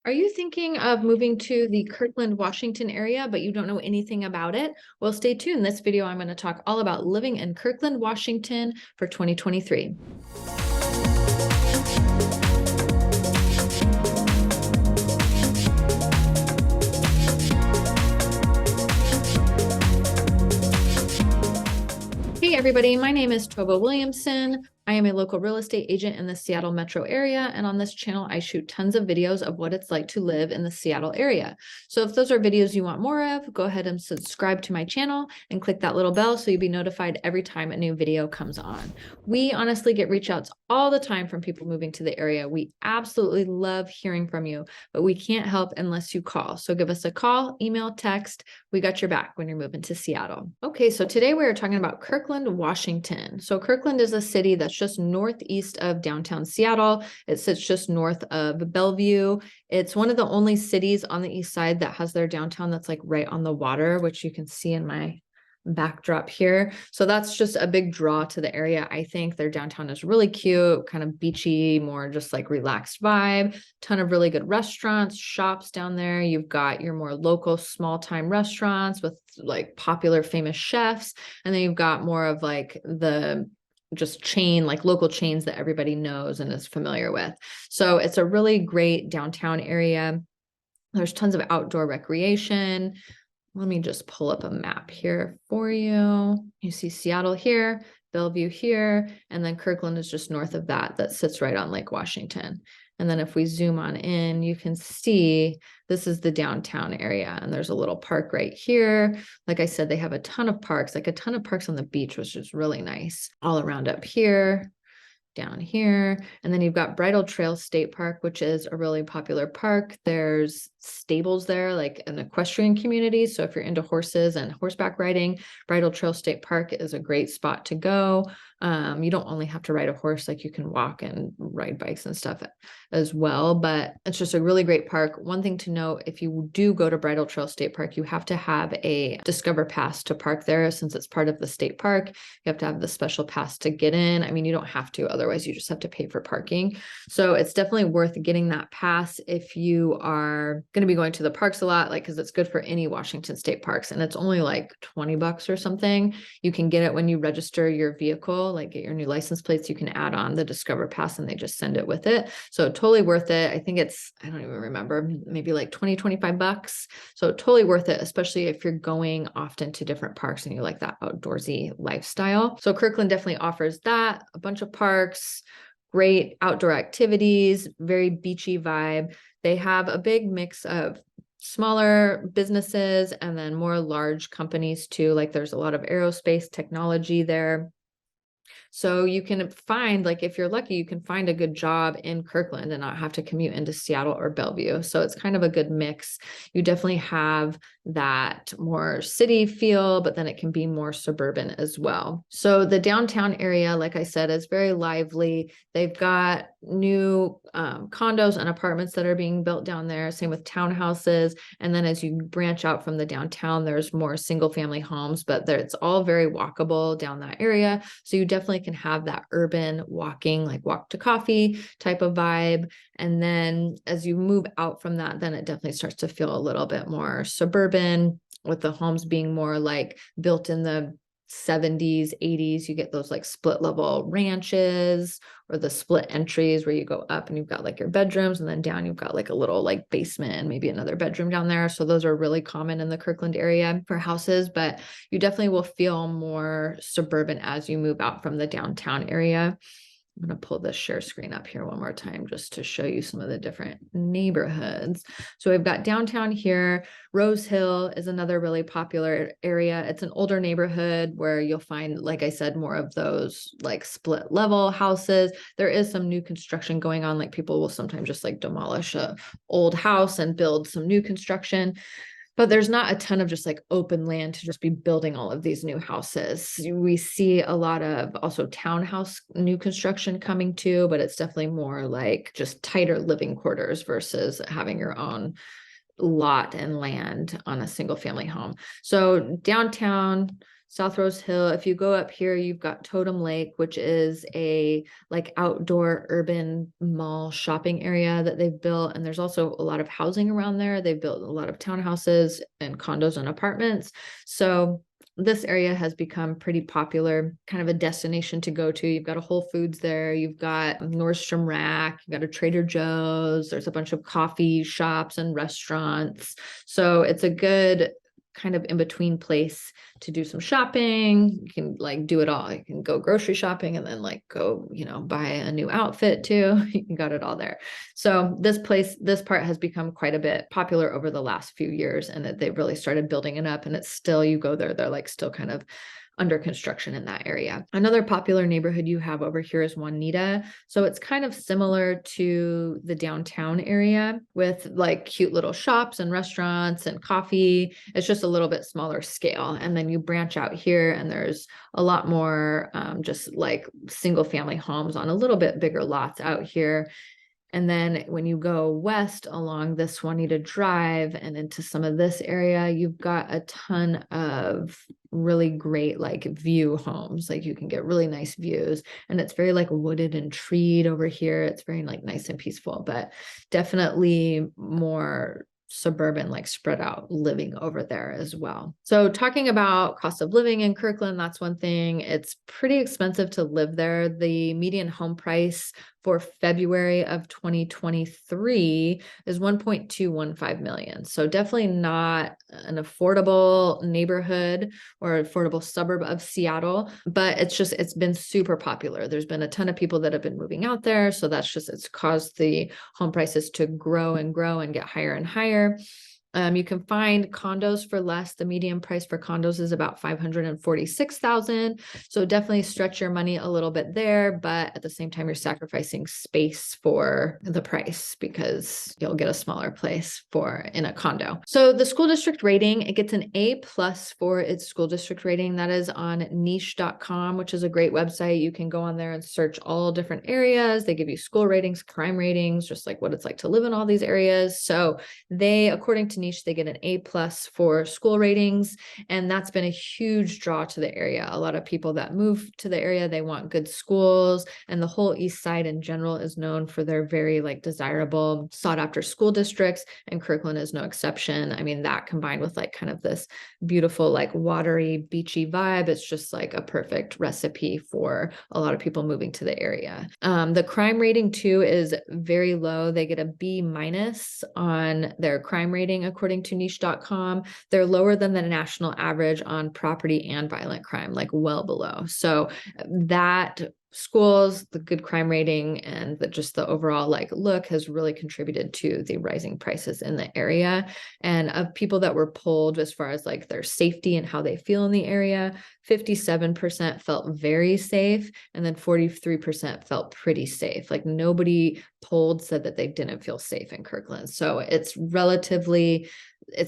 Are you thinking of moving to the Kirkland, Washington area, but you don't know anything about it? Well, stay tuned. This video, I'm going to talk all about living in Kirkland, Washington for 2023. Hey everybody, my name is Tova Williamson. I am a local real estate agent in the Seattle metro area, and on this channel, I shoot tons of videos of what it's like to live in the Seattle area. So if those are videos you want more of, go ahead and subscribe to my channel and click that little bell so you'll be notified every time a new video comes on. We honestly get reach outs all the time from people moving to the area. We absolutely love hearing from you, but we can't help unless you call. So give us a call, email, text. We got your back when you're moving to Seattle. Okay, so today we're talking about Kirkland, Washington. So Kirkland is a city that's just northeast of downtown Seattle. It sits just north of Bellevue. It's one of the only cities on the east side that has their downtown that's like right on the water, which you can see in my backdrop here. So that's just a big draw to the area. I think their downtown is really cute, kind of beachy, more just like relaxed vibe. Ton of really good restaurants, shops down there. You've got your more local small time restaurants with like popular famous chefs. And then you've got more of like the just chain, like local chains that everybody knows and is familiar with. So it's a really great downtown area. There's tons of outdoor recreation. Let me just pull up a map here for you. You see Seattle here, Bellevue here, and then Kirkland is just north of that. That sits right on Lake Washington. And then if we zoom on in, you can see this is the downtown area, and there's a little park right here. Like I said, they have a ton of parks, like a ton of parks on the beach, which is really nice. All around up here, down here. And then you've got Bridle Trail State Park, which is a really popular park. There's stables there, like an equestrian community. So if you're into horses and horseback riding, Bridle Trail State Park is a great spot to go. You don't only have to ride a horse, like you can walk and ride bikes and stuff as well, but it's just a really great park. One thing to note, if you do go to Bridle Trail State Park, you have to have a Discover Pass to park there. Since it's part of the state park, you have to have the special pass to get in. I mean, you don't have to, otherwise you just have to pay for parking. So it's definitely worth getting that pass if you are going to be going to the parks a lot, like, because it's good for any Washington state parks, and it's only like $20 or something. You can get it when you register your vehicle, like get your new license plates, you can add on the Discover Pass and they just send it with it. So totally worth it. I think it's, I don't even remember, maybe like 20, $25. So totally worth it, especially if you're going often to different parks and you like that outdoorsy lifestyle. So Kirkland definitely offers that, a bunch of parks, great outdoor activities, very beachy vibe. They have a big mix of smaller businesses and then more large companies too. Like there's a lot of aerospace technology there. So you can find, like, if you're lucky, you can find a good job in Kirkland and not have to commute into Seattle or Bellevue. So it's kind of a good mix. You definitely have that more city feel, but then it can be more suburban as well. So the downtown area, like I said, is very lively. They've got new condos and apartments that are being built down there. Same with townhouses. And then as you branch out from the downtown, there's more single family homes, but it's all very walkable down that area. So you definitely can have that urban walking, like walk to coffee type of vibe. And then as you move out from that, then it definitely starts to feel a little bit more suburban, with the homes being more like built in the 70s, 80s. You get those like split level ranches or the split entries where you go up and you've got like your bedrooms, and then down you've got like a little like basement and maybe another bedroom down there. So those are really common in the Kirkland area for houses, but you definitely will feel more suburban as you move out from the downtown area. I'm going to pull this share screen up here one more time just to show you some of the different neighborhoods. So we've got downtown here. Rose Hill is another really popular area. It's an older neighborhood where you'll find, like I said, more of those like split level houses. There is some new construction going on. Like people will sometimes just like demolish a old house and build some new construction. But there's not a ton of just like open land to just be building all of these new houses. We see a lot of also townhouse new construction coming too, but it's definitely more like just tighter living quarters versus having your own lot and land on a single family home. So downtown South Rose Hill. If you go up here, you've got Totem Lake, which is a like outdoor urban mall shopping area that they've built. And there's also a lot of housing around there. They've built a lot of townhouses and condos and apartments. So this area has become pretty popular, kind of a destination to go to. You've got a Whole Foods there. You've got Nordstrom Rack. You've got a Trader Joe's. There's a bunch of coffee shops and restaurants. So it's a good kind of in between place to do some shopping. You can like do it all. You can go grocery shopping and then like go, buy a new outfit too. You got it all there. So this part has become quite a bit popular over the last few years, and that they've really started building it up, and it's still, you go there, they're like still kind of under construction in that area. Another popular neighborhood you have over here is Juanita. So it's kind of similar to the downtown area with like cute little shops and restaurants and coffee. It's just a little bit smaller scale. And then you branch out here and there's a lot more just like single family homes on a little bit bigger lots out here. And then when you go west along this Juanita Drive and into some of this area, you've got a ton of really great like view homes. Like you can get really nice views, and it's very like wooded and treed over here. It's very like nice and peaceful, but definitely more suburban, like spread out living over there as well. So talking about cost of living in Kirkland, that's one thing. It's pretty expensive to live there. The median home price for February of 2023 is 1.215 million. So definitely not an affordable neighborhood or affordable suburb of Seattle, but it's been super popular. There's been a ton of people that have been moving out there. So it's caused the home prices to grow and grow and get higher and higher. You can find condos for less. The median price for condos is about $546,000. So definitely stretch your money a little bit there, but at the same time, you're sacrificing space for the price because you'll get a smaller place in a condo. So the school district rating, it gets an A+ for its school district rating. That is on niche.com, which is a great website. You can go on there and search all different areas. They give you school ratings, crime ratings, just like what it's like to live in all these areas. So according to Niche, they get an A+ for school ratings, and that's been a huge draw to the area. A lot of people that move to the area, they want good schools, and the whole east side in general is known for their very like desirable, sought after school districts, and Kirkland is no exception. I mean, that combined with like kind of this beautiful like watery, beachy vibe, it's just like a perfect recipe for a lot of people moving to the area. The crime rating too is very low. They get a B- on their crime rating according to niche.com. They're lower than the national average on property and violent crime, like well below. So that schools, the good crime rating, and just the overall like look has really contributed to the rising prices in the area. And of people that were polled as far as like their safety and how they feel in the area, 57% felt very safe, and then 43% felt pretty safe. Like nobody polled said that they didn't feel safe in Kirkland. So it's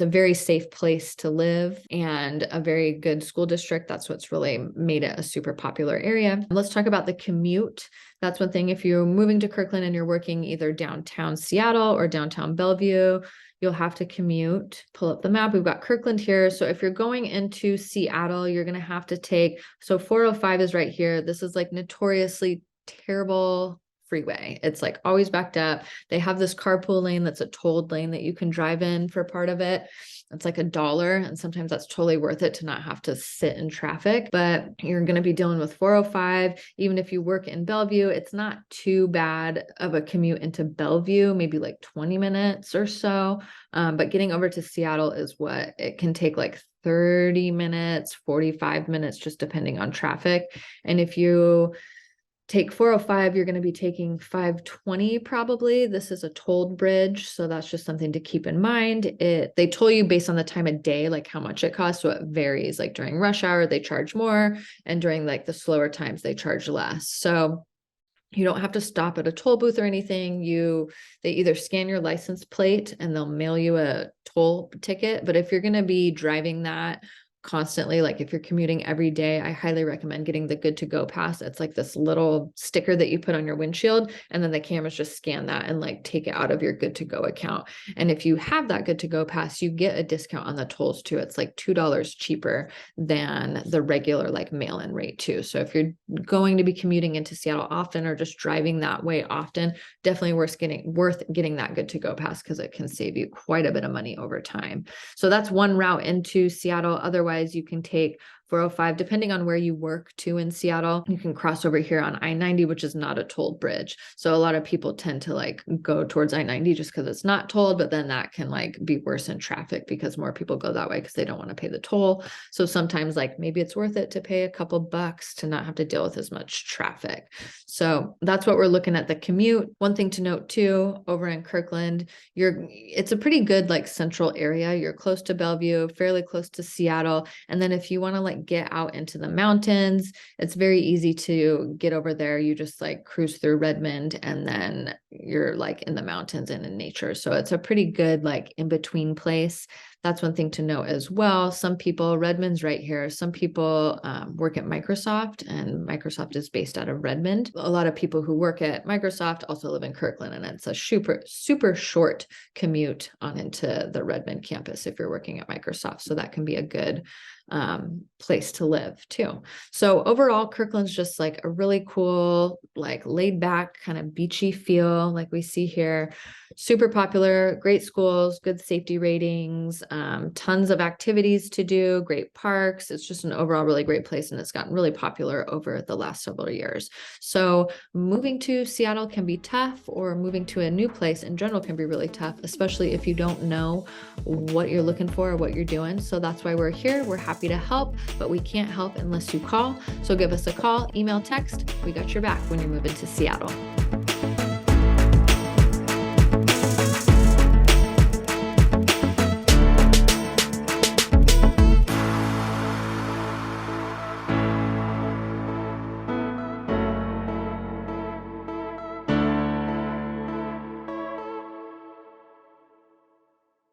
a very safe place to live and a very good school district. That's what's really made it a super popular area. Let's talk about the commute. That's one thing. If you're moving to Kirkland and you're working either downtown Seattle or downtown Bellevue, you'll have to commute. Pull up the map. We've got Kirkland here. So if you're going into Seattle, you're going to have to so 405 is right here. This is like notoriously terrible freeway. It's like always backed up. They have this carpool lane that's a tolled lane that you can drive in for part of it. It's like $1, and sometimes that's totally worth it to not have to sit in traffic, but you're going to be dealing with 405. Even if you work in Bellevue, it's not too bad of a commute into Bellevue, maybe like 20 minutes or so. But getting over to Seattle it can take like 30 minutes, 45 minutes, just depending on traffic. And if you take 405, you're going to be taking 520 probably. This is a tolled bridge, so that's just something to keep in mind. They toll you based on the time of day, like how much it costs, so it varies. Like during rush hour, they charge more, and during like the slower times, they charge less. So you don't have to stop at a toll booth or anything. They either scan your license plate and they'll mail you a toll ticket. But if you're going to be driving that constantly, like if you're commuting every day, I highly recommend getting the good to go pass. It's like this little sticker that you put on your windshield, and then the cameras just scan that and like take it out of your good to go account. And if you have that good to go pass, you get a discount on the tolls too. It's like $2 cheaper than the regular like mail-in rate too. So if you're going to be commuting into Seattle often or just driving that way often, definitely worth getting that good to go pass, because it can save you quite a bit of money over time. So that's one route into Seattle. Otherwise, you can take 405, depending on where you work too in Seattle. You can cross over here on I-90, which is not a tolled bridge. So a lot of people tend to like go towards I-90 just because it's not tolled, but then that can like be worse in traffic because more people go that way because they don't want to pay the toll. So sometimes like maybe it's worth it to pay a couple bucks to not have to deal with as much traffic. So that's what we're looking at the commute. One thing to note too, over in Kirkland, it's a pretty good like central area. You're close to Bellevue, fairly close to Seattle. And then if you want to like get out into the mountains, it's very easy to get over there. You just like cruise through Redmond and then you're like in the mountains and in nature. So it's a pretty good like in between place. That's one thing to note as well. Some people, Redmond's right here. Some people work at Microsoft, and Microsoft is based out of Redmond. A lot of people who work at Microsoft also live in Kirkland, and it's a super short commute on into the Redmond campus if you're working at Microsoft. So that can be a good place to live too. So overall, Kirkland's just like a really cool, like laid back kind of beachy feel like we see here. Super popular, great schools, good safety ratings, tons of activities to do, great parks. It's just an overall really great place, and it's gotten really popular over the last several years. So moving to Seattle can be tough, or moving to a new place in general can be really tough, especially if you don't know what you're looking for or what you're doing. So that's why we're here. We're happy to help, but we can't help unless you call. So give us a call, email, text. We got your back when you're moving to Seattle.